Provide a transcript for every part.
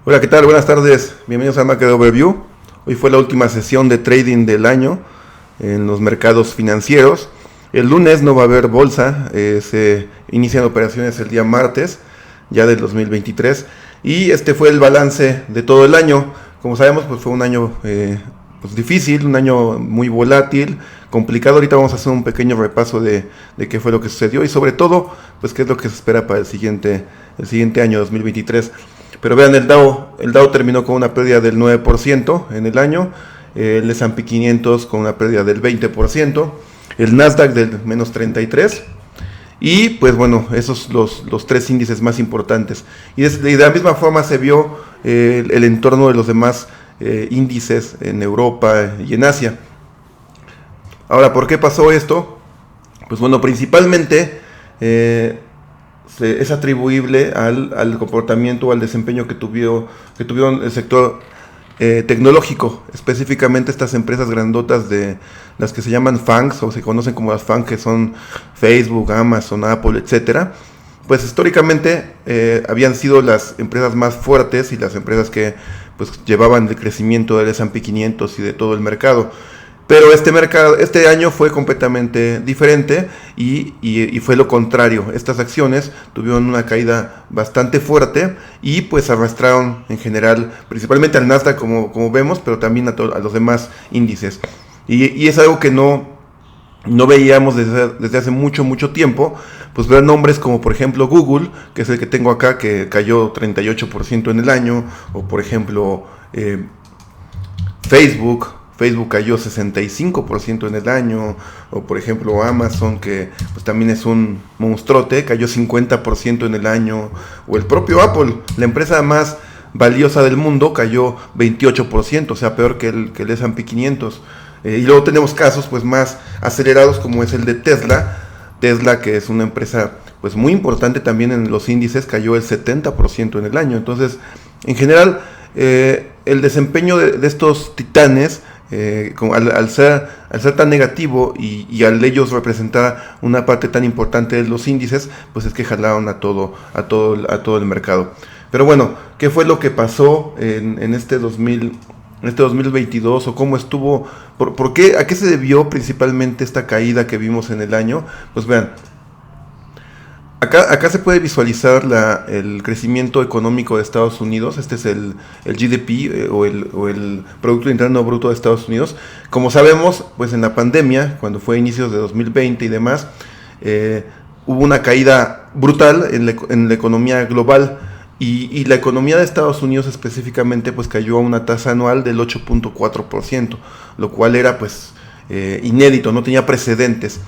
Hola, ¿qué tal? Buenas tardes. Bienvenidos a Market Overview. Hoy fue la última sesión de trading del año en los mercados financieros. El lunes no va a haber bolsa, se inician operaciones el día martes, ya del 2023. Y este fue el balance de todo el año. Como sabemos, pues fue un año pues difícil, un año muy volátil, complicado. Ahorita vamos a hacer un pequeño repaso de qué fue lo que sucedió y sobre todo, pues qué es lo que se espera para el siguiente año 2023. Pero vean, el Dow terminó con una pérdida del 9% en el año, el S&P 500 con una pérdida del 20%, el Nasdaq del menos 33%, y pues bueno, esos los tres índices más importantes. Y de la misma forma se vio el entorno de los demás índices en Europa y en Asia. Ahora, ¿por qué pasó esto? Pues bueno, principalmente es atribuible al comportamiento o al desempeño que tuvieron el sector tecnológico, específicamente estas empresas grandotas de las que se llaman FANGs o se conocen como las FANG, que son Facebook, Amazon, Apple, etcétera. Pues históricamente habían sido las empresas más fuertes y las empresas que pues llevaban el crecimiento del S&P 500 y de todo el mercado. Pero este año fue completamente diferente y fue lo contrario. Estas acciones tuvieron una caída bastante fuerte y pues arrastraron en general, principalmente al Nasdaq como vemos, pero también a los demás índices. Y es algo que no veíamos desde hace mucho tiempo. Pues ver nombres como por ejemplo Google, que es el que tengo acá, que cayó 38% en el año, o por ejemplo Facebook cayó 65% en el año, o por ejemplo Amazon, que pues también es un monstruote, cayó 50% en el año, o el propio Apple, la empresa más valiosa del mundo, cayó 28%, o sea, peor que el S&P 500. Y luego tenemos casos pues más acelerados como es el de Tesla, que es una empresa pues muy importante también en los índices, cayó el 70% en el año. Entonces, en general, el desempeño de estos titanes, al ser tan negativo y al ellos representar una parte tan importante de los índices, pues es que jalaron a todo el mercado. Pero bueno, ¿qué fue lo que pasó en este 2022 o cómo estuvo? ¿Por qué? ¿A qué se debió principalmente esta caída que vimos en el año? Pues vean, acá se puede visualizar el crecimiento económico de Estados Unidos. Este es el GDP o el Producto Interno Bruto de Estados Unidos. Como sabemos, pues en la pandemia, cuando fue inicios de 2020 y demás, hubo una caída brutal en la economía global. Y la economía de Estados Unidos específicamente pues cayó a una tasa anual del 8.4%, lo cual era pues inédito, no tenía precedentes.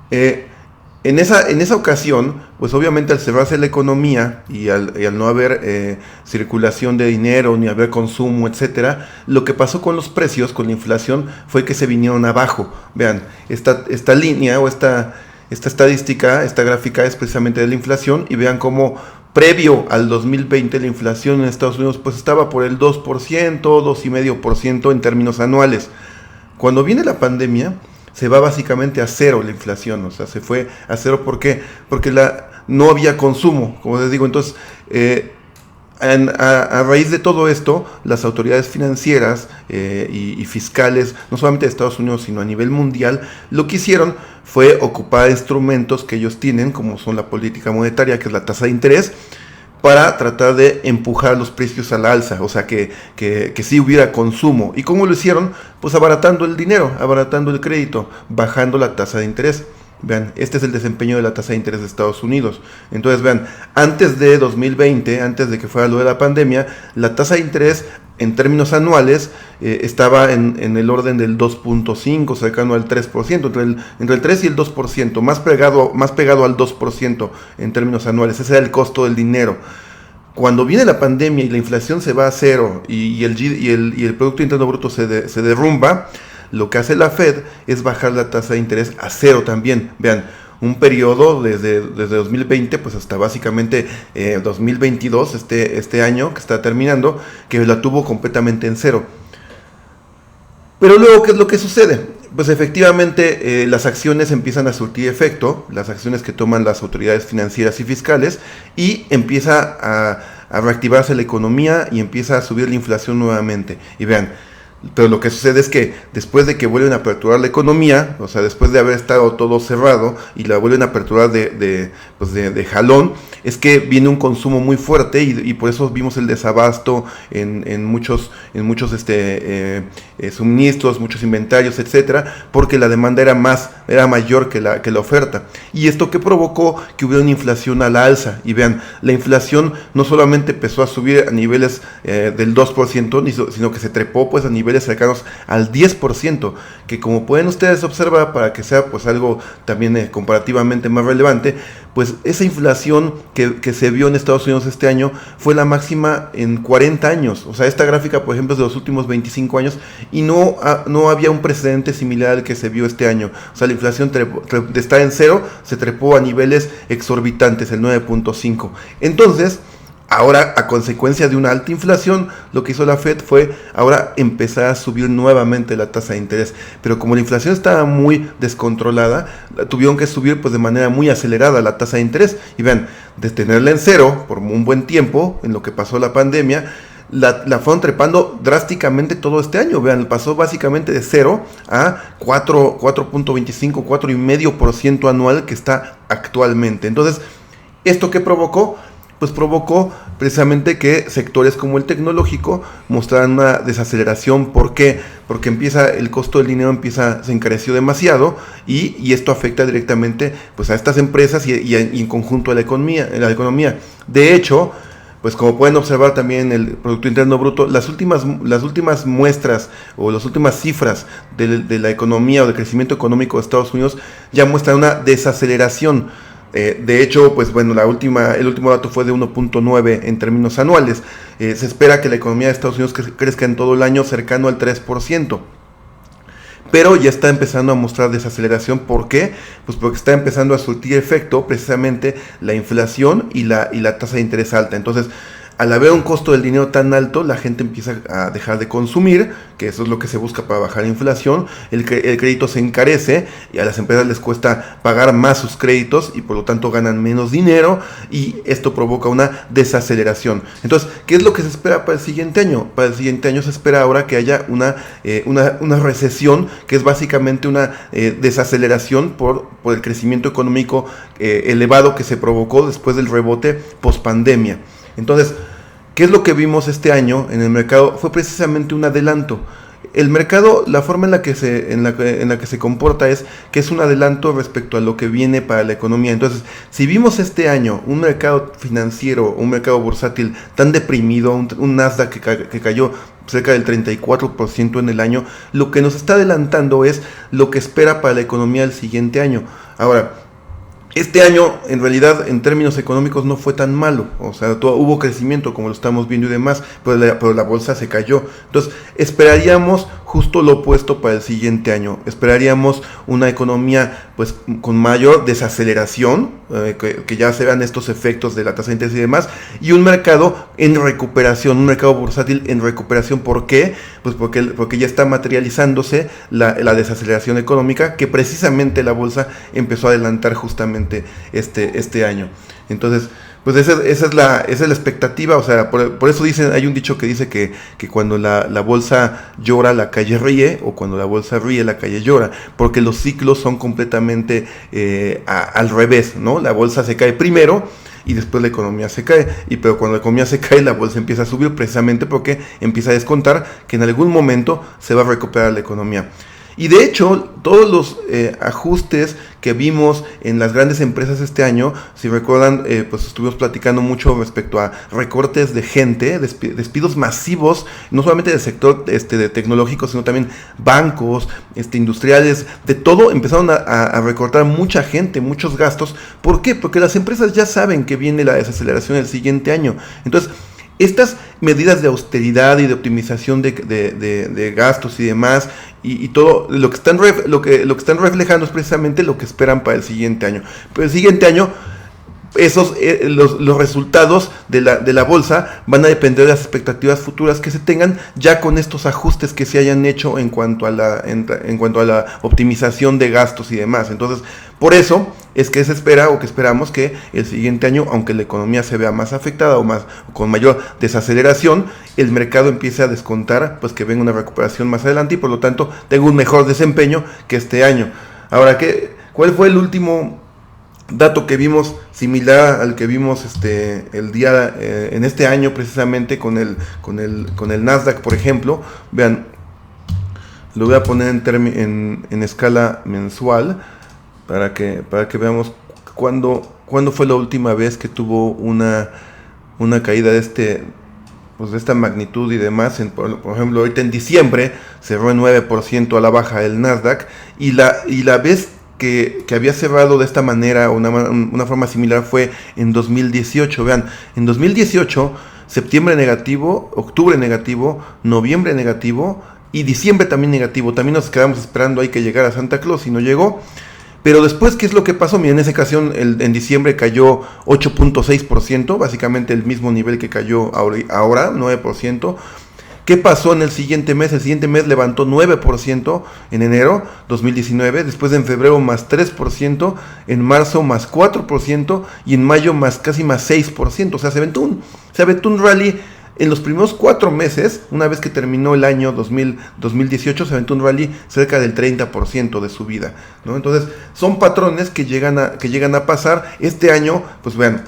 En esa ocasión, pues obviamente al cerrarse la economía y al no haber circulación de dinero, ni haber consumo, etcétera, lo que pasó con los precios, con la inflación, fue que se vinieron abajo. Vean, esta línea o esta estadística, esta gráfica es precisamente de la inflación, y vean cómo previo al 2020 la inflación en Estados Unidos pues estaba por el 2%, 2,5% en términos anuales. Cuando viene la pandemia se va básicamente a cero la inflación, o sea, se fue a cero. ¿Por qué? Porque no había consumo, como les digo. Entonces, a raíz de todo esto, las autoridades financieras y fiscales, no solamente de Estados Unidos, sino a nivel mundial, lo que hicieron fue ocupar instrumentos que ellos tienen, como son la política monetaria, que es la tasa de interés, para tratar de empujar los precios a la alza, o sea, que sí hubiera consumo. ¿Y cómo lo hicieron? Pues abaratando el dinero, abaratando el crédito, bajando la tasa de interés. Vean, este es el desempeño de la tasa de interés de Estados Unidos. Entonces, vean, antes de 2020, antes de que fuera lo de la pandemia, la tasa de interés en términos anuales estaba en el orden del 2.5, cercano al 3%, entre el 3 y el 2%, más pegado al 2% en términos anuales. Ese era el costo del dinero. Cuando viene la pandemia y la inflación se va a cero y el Producto Interno Bruto se derrumba, lo que hace la Fed es bajar la tasa de interés a cero también. Vean, un periodo desde 2020 pues hasta básicamente 2022, este año que está terminando, que la tuvo completamente en cero. Pero luego, ¿qué es lo que sucede? Pues efectivamente las acciones empiezan a surtir efecto, las acciones que toman las autoridades financieras y fiscales, y empieza a reactivarse la economía y empieza a subir la inflación nuevamente. Y vean, pero lo que sucede es que después de que vuelven a aperturar la economía, o sea, después de haber estado todo cerrado y la vuelven a aperturar de jalón, es que viene un consumo muy fuerte y por eso vimos el desabasto en muchos suministros, muchos inventarios, etcétera, porque la demanda era mayor que la oferta. Y esto que provocó que hubiera una inflación a la alza. Y vean, la inflación no solamente empezó a subir a niveles del 2%, sino que se trepó pues a niveles cercanos al 10%, que como pueden ustedes observar, para que sea pues algo también comparativamente más relevante, pues esa inflación que se vio en Estados Unidos este año fue la máxima en 40 años. O sea, esta gráfica, por ejemplo, es de los últimos 25 años y no había un precedente similar al que se vio este año. O sea, la inflación de estar en cero se trepó a niveles exorbitantes, el 9.5. Entonces, ahora, a consecuencia de una alta inflación, lo que hizo la Fed fue ahora empezar a subir nuevamente la tasa de interés. Pero como la inflación estaba muy descontrolada, tuvieron que subir pues de manera muy acelerada la tasa de interés. Y vean, de tenerla en cero por un buen tiempo, en lo que pasó la pandemia, la fueron trepando drásticamente todo este año. Vean, pasó básicamente de 0 a 4.25, 4,5% anual que está actualmente. Entonces, ¿esto qué provocó? Pues provocó precisamente que sectores como el tecnológico mostraran una desaceleración. ¿Por qué? Porque el costo del dinero se encareció demasiado y esto afecta directamente pues a estas empresas y en conjunto a la economía. De hecho, pues como pueden observar también en el Producto Interno Bruto, las últimas muestras o las últimas cifras de la economía o del crecimiento económico de Estados Unidos ya muestran una desaceleración. De hecho, pues bueno, el último dato fue de 1.9 en términos anuales. Se espera que la economía de Estados Unidos crezca en todo el año cercano al 3%. Pero ya está empezando a mostrar desaceleración. ¿Por qué? Pues porque está empezando a surtir efecto precisamente la inflación y la tasa de interés alta. Entonces, al haber un costo del dinero tan alto, la gente empieza a dejar de consumir, que eso es lo que se busca para bajar la inflación. El crédito se encarece y a las empresas les cuesta pagar más sus créditos y por lo tanto ganan menos dinero y esto provoca una desaceleración. Entonces, ¿qué es lo que se espera para el siguiente año? Para el siguiente año se espera ahora que haya una recesión, que es básicamente una desaceleración por el crecimiento económico elevado que se provocó después del rebote post-pandemia. Entonces, ¿qué es lo que vimos este año en el mercado? Fue precisamente un adelanto. El mercado, la forma en la que se comporta es que es un adelanto respecto a lo que viene para la economía. Entonces, si vimos este año un mercado financiero, un mercado bursátil tan deprimido, un Nasdaq que cayó cerca del 34% en el año, lo que nos está adelantando es lo que espera para la economía del siguiente año. Ahora, este año, en realidad, en términos económicos no fue tan malo. O sea, hubo crecimiento, como lo estamos viendo y demás, pero la bolsa se cayó. Entonces, esperaríamos justo lo opuesto para el siguiente año. Esperaríamos una economía pues con mayor desaceleración, que ya se vean estos efectos de la tasa de interés y demás, y un mercado en recuperación, un mercado bursátil en recuperación. ¿Por qué? Pues porque ya está materializándose la desaceleración económica que precisamente la bolsa empezó a adelantar justamente este año. Entonces, pues esa es la expectativa. O sea, por eso hay un dicho que dice que cuando la bolsa llora, la calle ríe, o cuando la bolsa ríe, la calle llora, porque los ciclos son completamente al revés, ¿no? La bolsa se cae primero y después la economía se cae, pero cuando la economía se cae, la bolsa empieza a subir precisamente porque empieza a descontar que en algún momento se va a recuperar la economía. Y de hecho, todos los ajustes que vimos en las grandes empresas este año, si recuerdan, pues estuvimos platicando mucho respecto a recortes de gente, despidos masivos, no solamente del sector de tecnológico, sino también bancos, industriales, de todo, empezaron a recortar mucha gente, muchos gastos. ¿Por qué? Porque las empresas ya saben que viene la desaceleración el siguiente año. Entonces, estas medidas de austeridad y de optimización de gastos y demás, y todo lo que están reflejando es precisamente lo que esperan para el siguiente año. Pero el siguiente año los resultados de la bolsa van a depender de las expectativas futuras que se tengan, ya con estos ajustes que se hayan hecho en cuanto a la optimización de gastos y demás. Entonces, por eso es que se espera, o que esperamos, que el siguiente año, aunque la economía se vea más afectada o con mayor desaceleración, el mercado empiece a descontar pues que venga una recuperación más adelante y por lo tanto tenga un mejor desempeño que este año. Ahora, ¿cuál fue el último dato que vimos similar al que vimos el día en este año precisamente con el Nasdaq, por ejemplo? Vean, lo voy a poner en escala mensual para que veamos cuándo fue la última vez que tuvo una caída de esta magnitud y demás. Por ejemplo, ahorita en diciembre cerró en 9% a la baja el Nasdaq, y la vez que había cerrado de esta manera, una forma similar, fue en 2018. Vean, en 2018, septiembre negativo, octubre negativo, noviembre negativo y diciembre también negativo. También nos quedamos esperando ahí que llegara Santa Claus y no llegó. Pero después, ¿qué es lo que pasó? Miren, en esa ocasión, en diciembre cayó 8.6%, básicamente el mismo nivel que cayó ahora, 9%. ¿Qué pasó en el siguiente mes? El siguiente mes levantó 9% en enero 2019, después en febrero más 3%, en marzo más 4% y en mayo casi más 6%. O sea, se aventó un rally en los primeros 4 meses. Una vez que terminó el año 2018, se aventó un rally cerca del 30% de subida, ¿no? Entonces, son patrones que llegan a pasar. Este año, pues vean,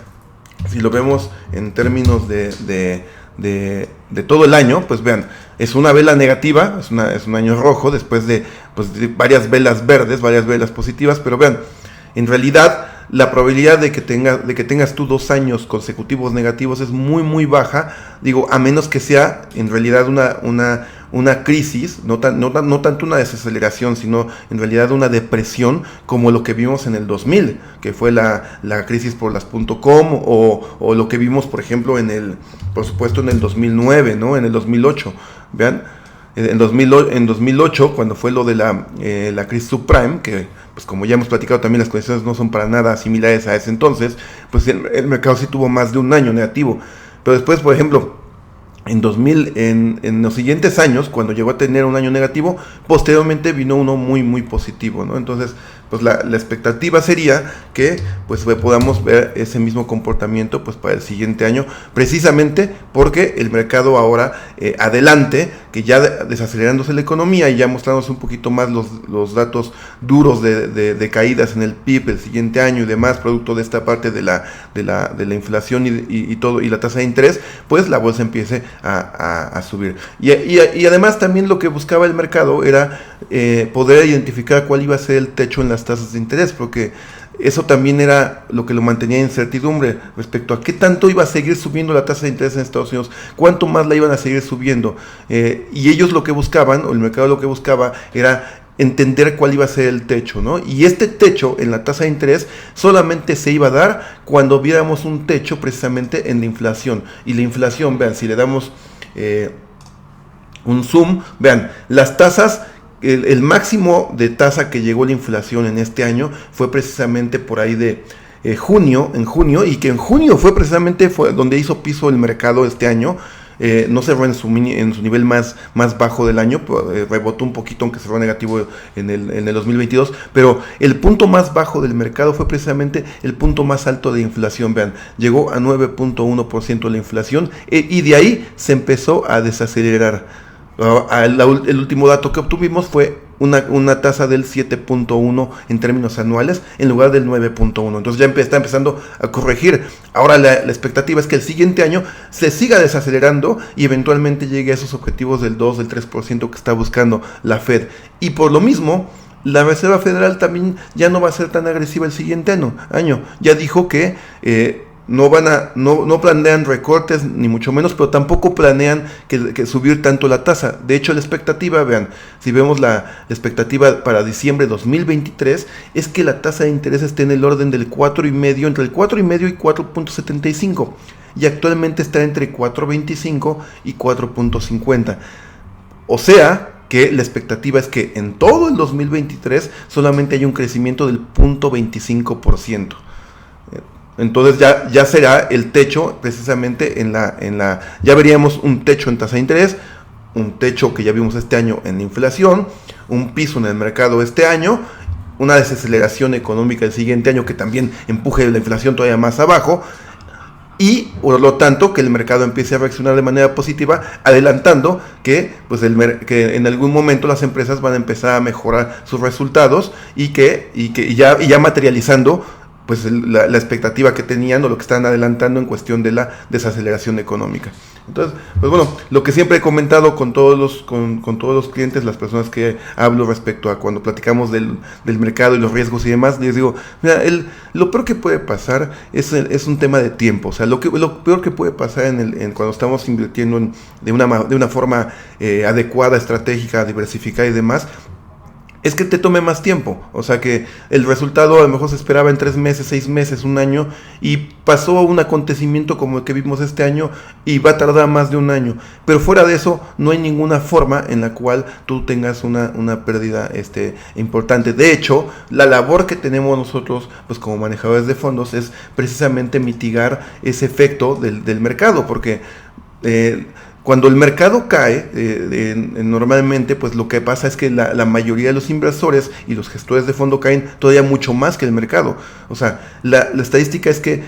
si lo vemos en términos de todo el año, pues vean, es una vela negativa, es un año rojo después de varias velas verdes, varias velas positivas, pero vean, en realidad la probabilidad de que tengas tú 2 años consecutivos negativos es muy muy baja, digo, a menos que sea en realidad una crisis, no tanto una desaceleración, sino en realidad una depresión, como lo que vimos en el 2000, que fue la crisis por las .com, o lo que vimos, por ejemplo, por supuesto, en el 2009, ¿no? En el 2008, vean, en 2008, cuando fue lo de la crisis subprime, que pues como ya hemos platicado también, las condiciones no son para nada similares a ese entonces, pues el mercado sí tuvo más de un año negativo. Pero después, por ejemplo, en los siguientes años, cuando llegó a tener un año negativo, posteriormente vino uno muy muy positivo, ¿no? Entonces, pues la expectativa sería que pues podamos ver ese mismo comportamiento pues para el siguiente año, precisamente porque el mercado ahora adelante, que ya desacelerándose la economía y ya mostrándose un poquito más los datos duros de caídas en el PIB el siguiente año y demás, producto de esta parte de la inflación y todo, y la tasa de interés, pues la bolsa empiece a subir. Y además también lo que buscaba el mercado era poder identificar cuál iba a ser el techo en las tasas de interés, porque eso también era lo que lo mantenía en incertidumbre respecto a qué tanto iba a seguir subiendo la tasa de interés en Estados Unidos, cuánto más la iban a seguir subiendo, y ellos lo que buscaban, o el mercado lo que buscaba, era entender cuál iba a ser el techo, ¿no? Y este techo en la tasa de interés solamente se iba a dar cuando viéramos un techo precisamente en la inflación. Y la inflación, vean, si le damos un zoom, vean, las tasas, el máximo de tasa que llegó la inflación en este año fue precisamente por ahí de en junio, y que en junio fue donde hizo piso el mercado este año. No cerró en su nivel más bajo del año, rebotó un poquito, aunque cerró negativo en el 2022, pero el punto más bajo del mercado fue precisamente el punto más alto de inflación. Vean, llegó a 9.1% la inflación, y de ahí se empezó a desacelerar. El último dato que obtuvimos fue una tasa del 7.1 en términos anuales en lugar del 9.1. Entonces ya está empezando a corregir. Ahora la expectativa es que el siguiente año se siga desacelerando y eventualmente llegue a esos objetivos del 2, del 3% que está buscando la Fed. Y por lo mismo, la Reserva Federal también ya no va a ser tan agresiva el siguiente año. Ya dijo que no planean recortes, ni mucho menos, pero tampoco planean que subir tanto la tasa. De hecho, la expectativa, vean, si vemos la expectativa para diciembre de 2023, es que la tasa de interés esté en el orden del 4,5, entre el 4,5 y 4.75, y actualmente está entre 4.25 y 4.50. O sea, que la expectativa es que en todo el 2023 solamente hay un crecimiento del 0.25%. Entonces ya será el techo precisamente ya veríamos un techo en tasa de interés, un techo que ya vimos este año en la inflación, un piso en el mercado este año, una desaceleración económica el siguiente año que también empuje la inflación todavía más abajo, y por lo tanto que el mercado empiece a reaccionar de manera positiva, adelantando que, pues que en algún momento las empresas van a empezar a mejorar sus resultados y ya materializando pues la expectativa que tenían o lo que están adelantando en cuestión de la desaceleración económica. Entonces, pues bueno, lo que siempre he comentado con todos los clientes, las personas que hablo respecto a cuando platicamos del mercado y los riesgos y demás, les digo, mira, lo peor que puede pasar es un tema de tiempo. O sea, lo peor que puede pasar cuando estamos invirtiendo de una forma adecuada, estratégica, diversificada y demás, es que te tome más tiempo. O sea, que el resultado a lo mejor se esperaba en 3 meses, 6 meses, un año, y pasó un acontecimiento como el que vimos este año y va a tardar más de un año. Pero fuera de eso, no hay ninguna forma en la cual tú tengas una pérdida importante. De hecho, la labor que tenemos nosotros, pues como manejadores de fondos, es precisamente mitigar ese efecto del mercado, porque cuando el mercado cae, normalmente pues lo que pasa es que la mayoría de los inversores y los gestores de fondo caen todavía mucho más que el mercado. O sea, la estadística es que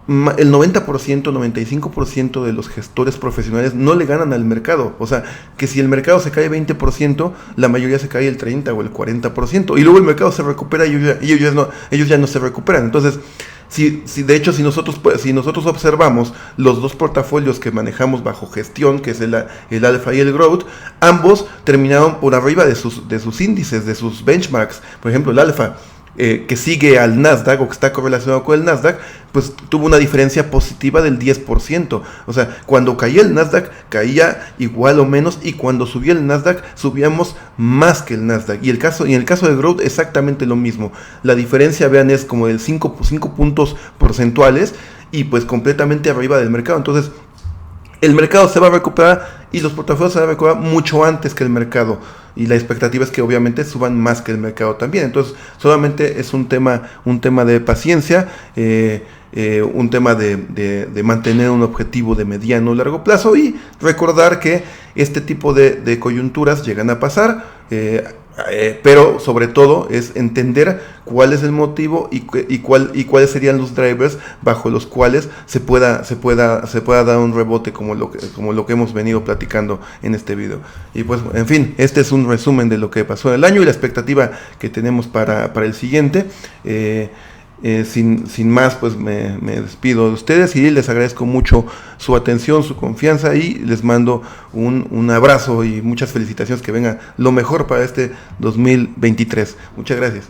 el 90%, 95% de los gestores profesionales no le ganan al mercado. O sea, que si el mercado se cae 20%, la mayoría se cae el 30 o el 40%. Y luego el mercado se recupera y ellos ya no se recuperan. Entonces, de hecho, si nosotros observamos los dos portafolios que manejamos bajo gestión, que es el Alpha y el Growth, ambos terminaron por arriba de sus índices, de sus benchmarks. Por ejemplo, el Alpha, que sigue al Nasdaq o que está correlacionado con el Nasdaq, pues tuvo una diferencia positiva del 10%. O sea, cuando caía el Nasdaq, caía igual o menos, y cuando subía el Nasdaq, subíamos más que el Nasdaq. Y en el caso de Growth, exactamente lo mismo. La diferencia, vean, es como del 5 puntos porcentuales, y pues completamente arriba del mercado. Entonces, el mercado se va a recuperar y los portafolios se van a recuperar mucho antes que el mercado. Y la expectativa es que obviamente suban más que el mercado también. Entonces, solamente es un tema de paciencia, un tema de mantener un objetivo de mediano o largo plazo, y recordar que este tipo de coyunturas llegan a pasar, pero sobre todo es entender cuál es el motivo y cuáles serían los drivers bajo los cuales se pueda dar un rebote como lo que hemos venido platicando en este video. Y pues, en fin, este es un resumen de lo que pasó en el año y la expectativa que tenemos para el siguiente. Sin más, pues me despido de ustedes y les agradezco mucho su atención, su confianza, y les mando un abrazo y muchas felicitaciones, que venga lo mejor para este 2023. Muchas gracias.